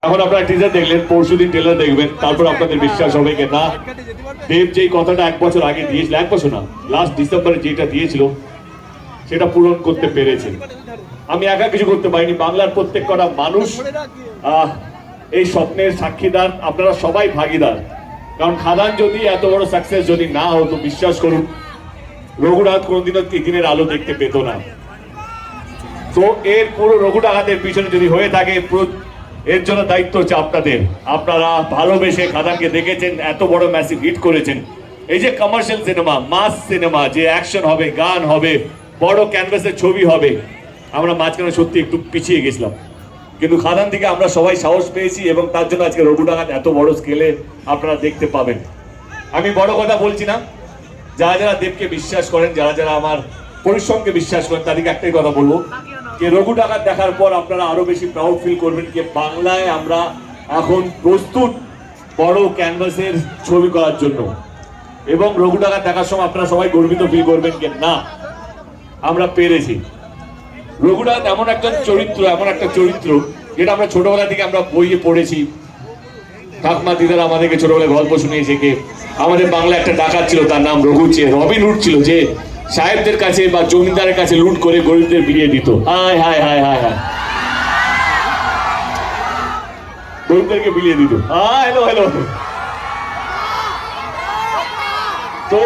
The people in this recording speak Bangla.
এখন আপনারা টিজার দেখলেন, পরশুদিন ট্রেলার দেখবেন, তারপর আপনাদের বিশ্বাস হবে কি না দেব যেই কথাটা 1 বছর আগে দিয়েছিল, 1 বছর না, লাস্ট ডিসেম্বরে যেটা দিয়েছিল সেটা পূরণ করতে পেরেছে। আমি একা কিছু করতে পারিনি, বাংলার প্রত্যেক কটা মানুষ এই স্বপ্নের সাক্ষীদার, আপনারা সবাই ভাগীদার। কারণ খাদান যদি এত বড় সাকসেস যদি না হতো, বিশ্বাস করুন রঘুনাথ কোনোদিনও দিনের আলো দেখতে পেত না। তো এর পুরো রঘুনাথের পিছনে যদি হয়ে থাকে, এর জন্য দায়িত্ব হচ্ছে আপনাদের। আপনারা ভালোবেসে খাদানকে দেখেছেন, এত বড় ম্যাসিভ হিট করেছেন। এই যে কমার্শিয়াল সিনেমা, মাস সিনেমা, যে অ্যাকশন হবে, গান হবে, বড় ক্যানভাসের ছবি হবে, আমরা মাঝখানে সত্যি একটু পিছিয়ে গেছিলাম, কিন্তু খাদান থেকে আমরা সবাই সাহস পেয়েছি এবং তার জন্য আজকে রঘুনাথ এত বড় স্কেলে আপনারা দেখতে পাবেন। আমি বড় কথা বলছি না, যারা যারা দেবকে বিশ্বাস করেন, যারা যারা আমার পরিশ্রমকে বিশ্বাস করেন, তাদেরকে একটাই কথা বলবো যে রঘু ডাকাত দেখার পর আপনারা আরো বেশি প্রাউড ফিল করবেন যে বাংলায় আমরা এখন প্রস্তুত বড় ক্যানভাসের ছবি করার জন্য। এবং রঘু ডাকাত দেখার সময় আপনারা সবাই গর্বিত ফিল করবেন যে না, আমরা পেরেছি। রঘু ডাকাত এমন একটা চরিত্র, এমন একটা চরিত্র যেটা আমরা ছোটবেলা থেকে আমরা বইয়ে পড়েছি। ঠাকুমা দিদারা আমাদেরকে ছোটবেলায় গল্প শুনিয়েছে যে আমাদের বাংলা একটা ডাকাত ছিল, তার নাম রঘু, রবিন হুড ছিল, যে সাহেবদের কাছে বা জমিদারের কাছে লুট করে গরিবদের বিলিয়ে দিত। হায় হায় হায় হায় হায়, গরিবদেরকে বিলিয়ে দিত। Hello hello. তো